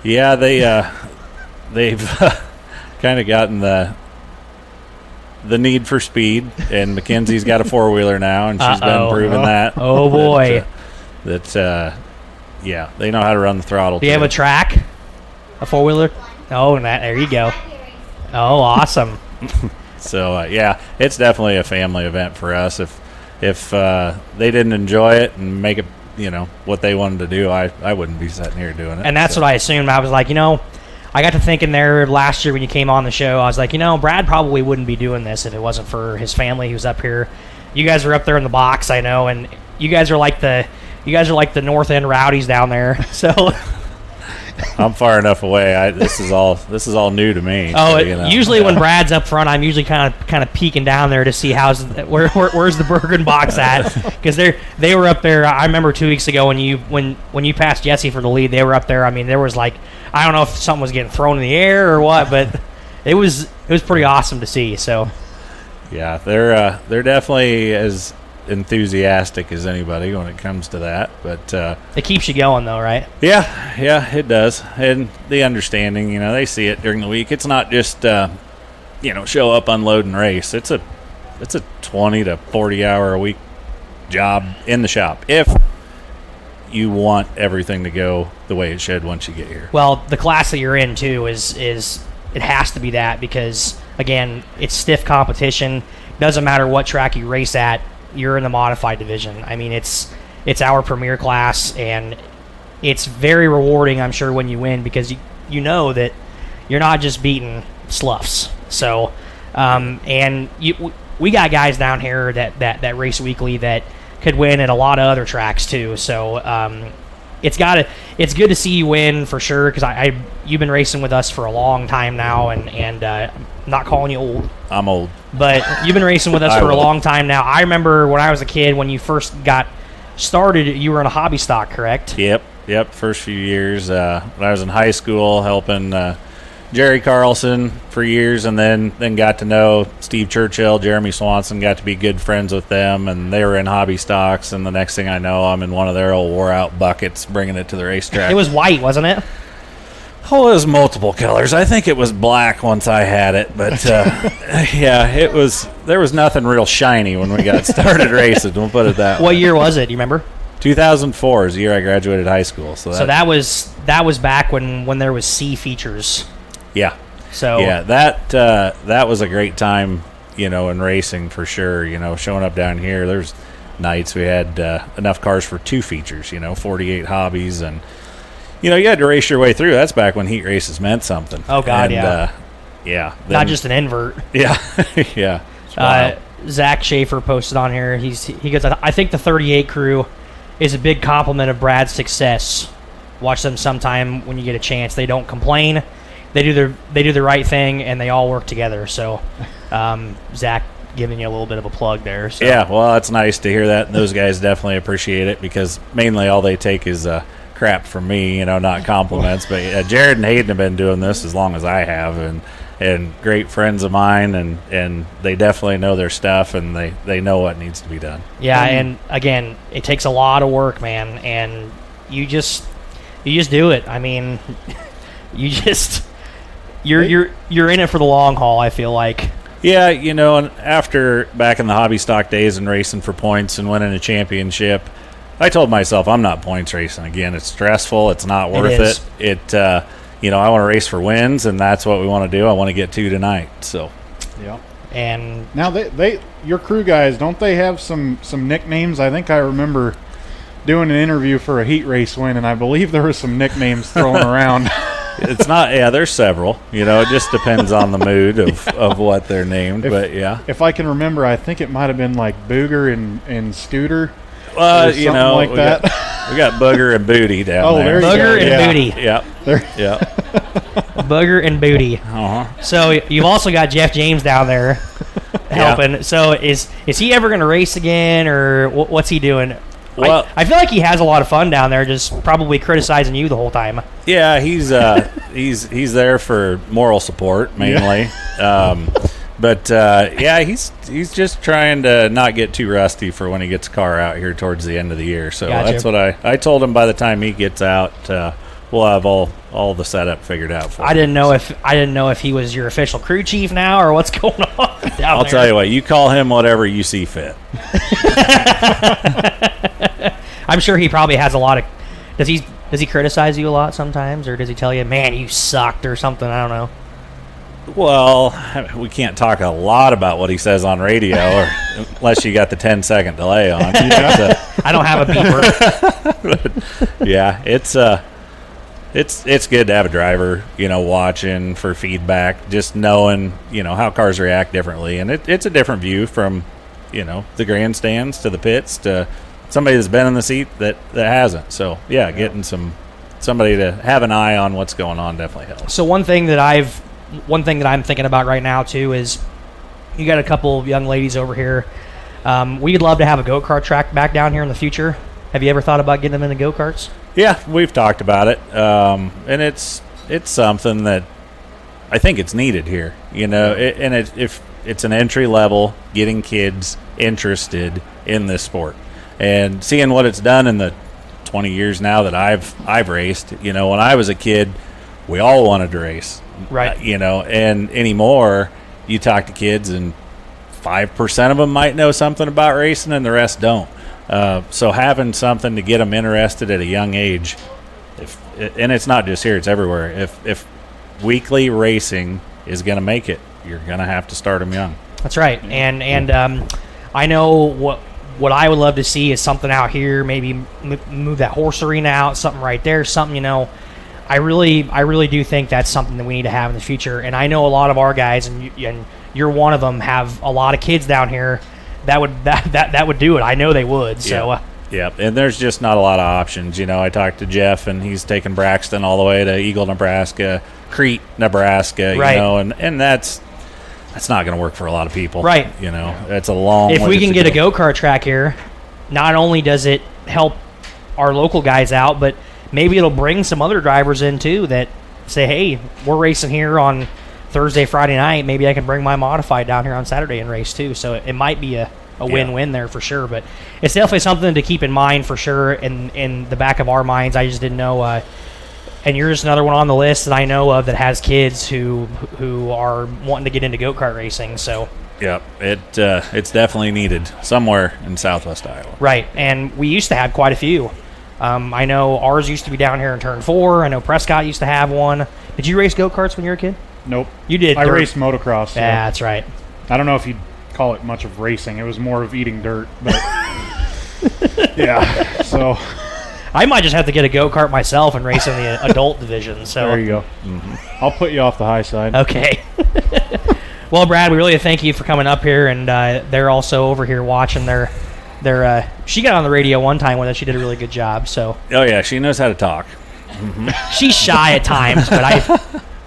Yeah, they've kind of gotten the need for speed, and Mackenzie's got a 4-wheeler now, and she's been proving that. Oh boy. They know how to run the throttle. Do you have a track? A 4-wheeler? Oh, there you go. Oh, awesome. So, it's definitely a family event for us. If they didn't enjoy it and make it, what they wanted to do, I wouldn't be sitting here doing it. And that's what I assumed. I was like, I got to thinking there last year when you came on the show, I was like, Brad probably wouldn't be doing this if it wasn't for his family who's up here. You guys are up there in the box, I know, and you guys are like the North End rowdies down there. So I'm far enough away. This is all new to me. Oh, so, usually when Brad's up front, I'm usually kind of peeking down there to see where's the Bergen box at, because they were up there. I remember 2 weeks ago when you passed Jesse for the lead, they were up there. I mean, there was like, I don't know if something was getting thrown in the air or what, but it was pretty awesome to see. So yeah, they're definitely as enthusiastic as anybody when it comes to that, but it keeps you going though, right? Yeah, it does. And the understanding, they see it during the week. It's not just show up, unload, and race. It's a 20 to 40 hour a week job in the shop if you want everything to go the way it should once you get here. Well, the class that you're in too is it has to be that, because again, it's stiff competition. Doesn't matter what track you race at, you're in the modified division. I mean, it's our premier class, and it's very rewarding, I'm sure, when you win, because you know that you're not just beating sloughs. So, and we got guys down here that race weekly that could win at a lot of other tracks too. So, it's good to see you win for sure, because you've been racing with us for a long time now, and I'm not calling you old. I'm old. But you've been racing with us for a long time now. I remember when I was a kid, when you first got started, you were in a hobby stock, correct? Yep. First few years, when I was in high school, helping Jerry Carlson for years, and then got to know Steve Churchill, Jeremy Swanson, got to be good friends with them, and they were in hobby stocks, and the next thing I know, I'm in one of their old wore-out buckets bringing it to the racetrack. It was white, wasn't it? Oh, it was multiple colors. I think it was black once I had it, but yeah, it was. There was nothing real shiny when we got started racing. We'll put it that way. What year was it? Do you remember? 2004 is the year I graduated high school. So that was back when there was C features. Yeah. So yeah, that was a great time, in racing for sure. Showing up down here, there's nights we had enough cars for 2 features. 48 hobbies, and you had to race your way through. That's back when heat races meant something. Oh God, and, yeah. Not just an invert. Yeah, yeah. Zach Schaefer posted on here. He goes, I think the 38 crew is a big compliment of Brad's success. Watch them sometime when you get a chance. They don't complain. They do the right thing, and they all work together. So, Zach giving you a little bit of a plug there. So. Yeah, well, it's nice to hear that. And those guys definitely appreciate it, because mainly all they take is crap from me, not compliments. But Jared and Hayden have been doing this as long as I have, and great friends of mine, and they definitely know their stuff, and they know what needs to be done. Yeah, and again, it takes a lot of work, man, and you just do it. I mean, you're in it for the long haul, I feel like. Yeah, and after back in the hobby stock days and racing for points and winning a championship, I told myself I'm not points racing again. It's stressful. It's not worth it. I want to race for wins, and that's what we want to do. I want to get 2 tonight. So, yeah. And now your crew guys, don't they have some nicknames? I think I remember doing an interview for a heat race win, and I believe there were some nicknames thrown around. It's not. Yeah, there's several. It just depends on the mood of what they're named. But yeah, if I can remember, I think it might have been like Booger and Scooter. Like that. We got Booger and Booty down there. Booger and Booty. Yep. Yeah. Booger and Booty. Uh-huh. So you've also got Jeff James down there helping. Yeah. So is he ever going to race again, or what's he doing? Well, I feel like he has a lot of fun down there, just probably criticizing you the whole time. Yeah, he's there for moral support mainly. Yeah. But he's just trying to not get too rusty for when he gets a car out here towards the end of the year. So gotcha. That's what I told him. By the time he gets out, we'll have all the setup figured out for him. I didn't know if he was your official crew chief now, or what's going on down I'll there. tell you what, you call him whatever you see fit. I'm sure he probably has a lot of. Does he criticize you a lot sometimes, or does he tell you, "Man, you sucked" or something? I don't know. Well, we can't talk a lot about what he says on radio, unless you got the 10-second delay on. I don't have a beeper. But, yeah, it's good to have a driver, watching for feedback, just knowing, how cars react differently, and it's a different view from, the grandstands to the pits to somebody that's been in the seat that hasn't. So yeah, getting somebody to have an eye on what's going on definitely helps. So one thing that I'm thinking about right now too is you got a couple of young ladies over here. We'd love to have a go-kart track back down here in the future. Have you ever thought about getting them into go-karts? Yeah, we've talked about it, and it's something that I think it's needed here. If it's an entry level, getting kids interested in this sport, and seeing what it's done in the 20 years now that I've raced. When I was a kid, we all wanted to race. Right. And anymore, you talk to kids and 5% of them might know something about racing and the rest don't. So having something to get them interested at a young age, and it's not just here, it's everywhere. If weekly racing is going to make it, you're going to have to start them young. That's right. And I know what I would love to see is something out here, maybe move that horse arena out, something right there, something, I really do think that's something that we need to have in the future. And I know a lot of our guys, and you're one of them, have a lot of kids down here that would do it. I know they would. So yeah, and there's just not a lot of options. I talked to Jeff, and he's taking Braxton all the way to Eagle, Nebraska, Crete, Nebraska. Right. And that's not going to work for a lot of people. Right. It's a long. If way we to can get go. a go-kart track here, not only does it help our local guys out, but maybe it'll bring some other drivers in too that say, hey, we're racing here on Thursday, Friday night. Maybe I can bring my modified down here on Saturday and race too. So it might be a win-win there for sure. But it's definitely something to keep in mind for sure in the back of our minds. I just didn't know. And you're just another one on the list that I know of that has kids who are wanting to get into go-kart racing. So Yep, it's definitely needed somewhere in Southwest Iowa. Right, and we used to have quite a few. I know ours used to be down here in Turn 4. I know Prescott used to have one. Did you race go-karts when you were a kid? Nope. You did. I raced motocross. So yeah, that's right. I don't know if you'd call it much of racing. It was more of eating dirt. But yeah, so I might just have to get a go-kart myself and race in the adult division. So there you go. Mm-hmm. I'll put you off the high side. Okay. Well, Brad, we really thank you for coming up here, and they're also over here watching their she got on the radio one time with us. She did a really good job. So oh yeah, she knows how to talk. She's shy at times, but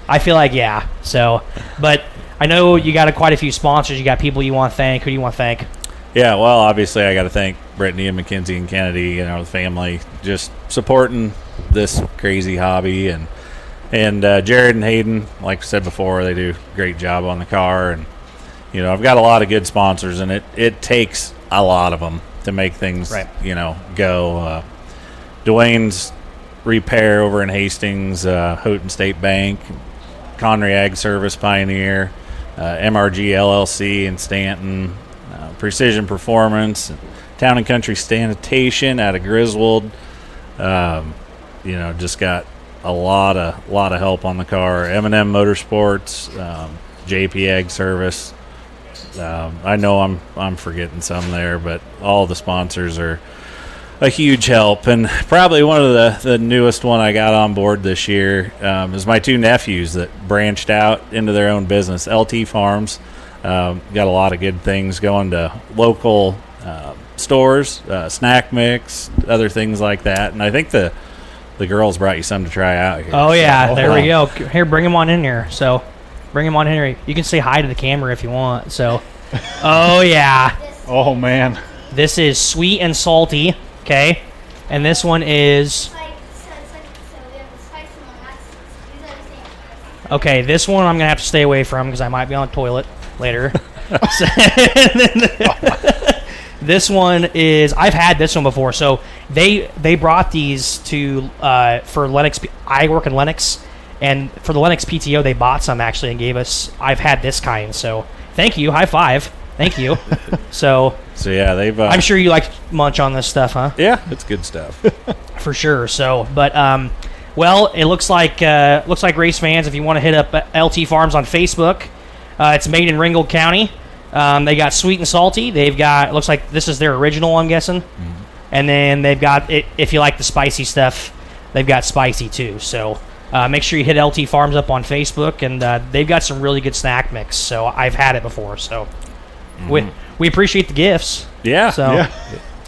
I feel like yeah. So, but I know you got quite a few sponsors. You got people you want to thank. Who do you want to thank? Yeah, well, obviously I got to thank Brittany and Mackenzie and Kennedy, the family, just supporting this crazy hobby, and Jared and Hayden, like I said before, they do a great job on the car, and I've got a lot of good sponsors, and it takes a lot of them to make things right. Go. Dwayne's Repair over in Hastings, Houghton State Bank, Conry Ag Service Pioneer, MRG LLC in Stanton, Precision Performance, Town and Country Sanitation out of Griswold. Just got a lot of help on the car. M&M Motorsports, JP Ag Service. I know I'm forgetting some there, but all the sponsors are a huge help. And probably one of the newest one I got on board this year is my two nephews that branched out into their own business, LT Farms. Got a lot of good things going to local stores, snack mix, other things like that. And I think the girls brought you some to try out here. Oh, yeah. There we go. Here, bring them on in here. So, bring them on in here. You can say hi to the camera if you want. So, oh, yeah. Oh, man. This is sweet and salty, okay? And this one is... Okay, this one I'm going to have to stay away from because I might be on the toilet later. This one is, I've had this one before. So they brought these to for Lennox. I work in Lennox, and for the Lennox PTO they bought some actually and gave us. I've had this kind, so thank you. High five. Thank you. So yeah, they've. I'm sure you like to munch on this stuff, huh? Yeah, it's good stuff. For sure. So, but well, it looks like race fans. If you want to hit up LT Farms on Facebook, it's made in Ringgold County. They got sweet and salty. They've got, it looks like this is their original, I'm guessing. Mm-hmm. And then they've got, if you like the spicy stuff, they've got spicy too. So make sure you hit LT Farms up on Facebook, and they've got some really good snack mix. So I've had it before. So we appreciate the gifts. Yeah. So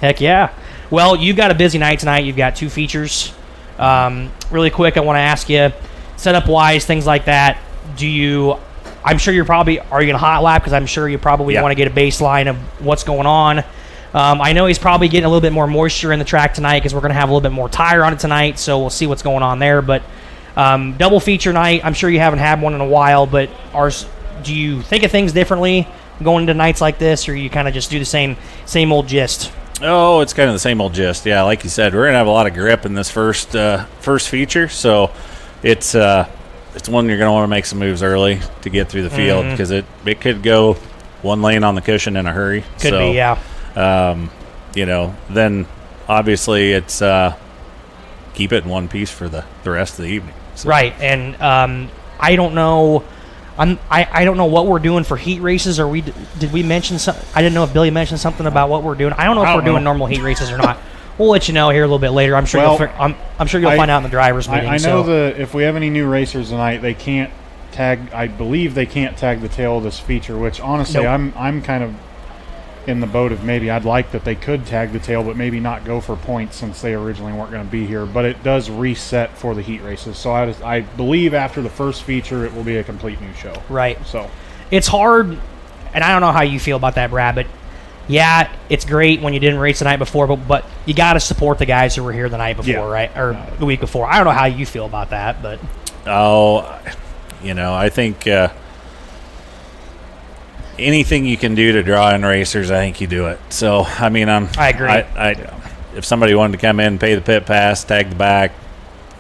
heck yeah. Well, you've got a busy night tonight. You've got two features. Really quick, I want to ask you, setup-wise, things like that, I'm sure you're probably, are you going to hot lap? Because I'm sure you probably want to get a baseline of what's going on. I know he's probably getting a little bit more moisture in the track tonight because we're going to have a little bit more tire on it tonight, so we'll see what's going on there. But double feature night, I'm sure you haven't had one in a while, but do you think of things differently going into nights like this, or you kind of just do the same old gist? Oh, it's kind of the same old gist. Yeah, like you said, we're going to have a lot of grip in this first feature, so it's one you're going to want to make some moves early to get through the field because it could go one lane on the cushion in a hurry. Could be, yeah. then obviously it's keep it in one piece for the rest of the evening. So. Right, and I don't know. I don't know what we're doing for heat races. Or did we mention something? I didn't know if Billy mentioned something about what we're doing. I don't know if we're doing normal heat races or not. We'll let you know here a little bit later. I'm sure I'm sure you'll find out in the drivers' meeting. I know if we have any new racers tonight, they can't tag. I believe they can't tag the tail of this feature. Which honestly, nope. I'm kind of in the boat of maybe I'd like that they could tag the tail, but maybe not go for points since they originally weren't going to be here. But it does reset for the heat races. So I believe after the first feature, it will be a complete new show. Right. So it's hard, and I don't know how you feel about that, Brad, but yeah, it's great when you didn't race the night before, but you got to support the guys who were here the night before, right? Or the week before. I don't know how you feel about that, but. I think anything you can do to draw in racers, I think you do it. So, I mean, I agree. If somebody wanted to come in, pay the pit pass, tag the back,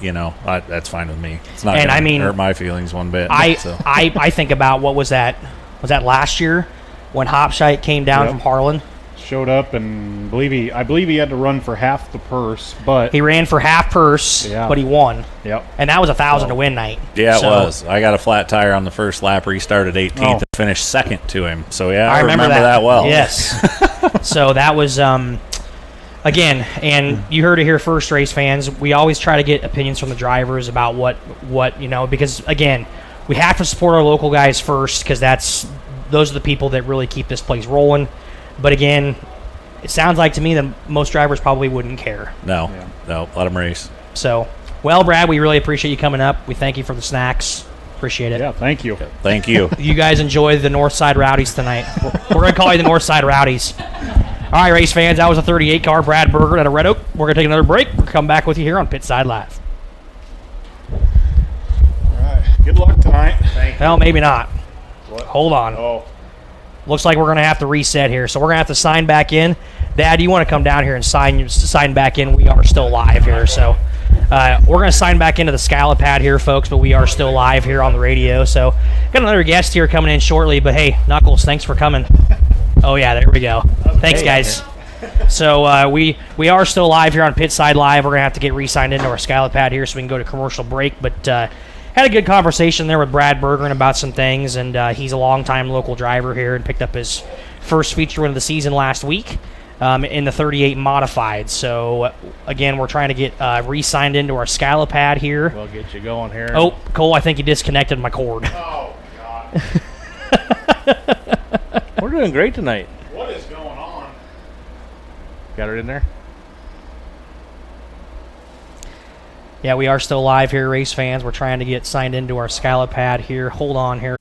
that's fine with me. It's not going to hurt my feelings one bit. I think about what was that? Was that last year when Hopshite came down from Harlan? Showed up and I believe he had to run for half the purse, but he ran for half purse, but he won. Yep. And that was $1,000 to win night. Yeah, it was. I got a flat tire on the first lap, restarted 18th, and finished second to him. So yeah, I remember that well. Yes. So that was again, and you heard it here first, race fans. We always try to get opinions from the drivers about what because again, we have to support our local guys first because those are the people that really keep this place rolling. But again, it sounds like to me that most drivers probably wouldn't care. No, let them race. So, well, Brad, we really appreciate you coming up. We thank you for the snacks. Appreciate it. Yeah, thank you. Thank you. You guys enjoy the Northside Rowdies tonight. We're going to call you the Northside Rowdies. All right, race fans, that was a 38 car Brad Berger at a Red Oak. We're going to take another break. We'll come back with you here on Pitside Live. All right. Good luck tonight. Thank you. Well, maybe not. What? Hold on. Oh. Looks like we're going to have to reset here, so we're going to have to sign back in. Dad, you want to come down here and sign back in? We are still live here, so we're going to sign back into the Scallopad here, folks, but we are still live here on the radio. So got another guest here coming in shortly, but hey, Knuckles, thanks for coming. Oh, yeah, there we go. Okay. Thanks, guys. So we are still live here on Pitside Live. We're going to have to get re-signed into our Scallopad here so we can go to commercial break, but had a good conversation there with Brad Bergeron about some things, and he's a longtime local driver here and picked up his first feature win of the season last week in the 38 Modified. So, again, we're trying to get re-signed into our Scallopad here. We'll get you going here. Oh, Cole, I think you disconnected my cord. Oh, God. We're doing great tonight. What is going on? Got it in there? Yeah, we are still live here, race fans. We're trying to get signed into our Scallopad here. Hold on here.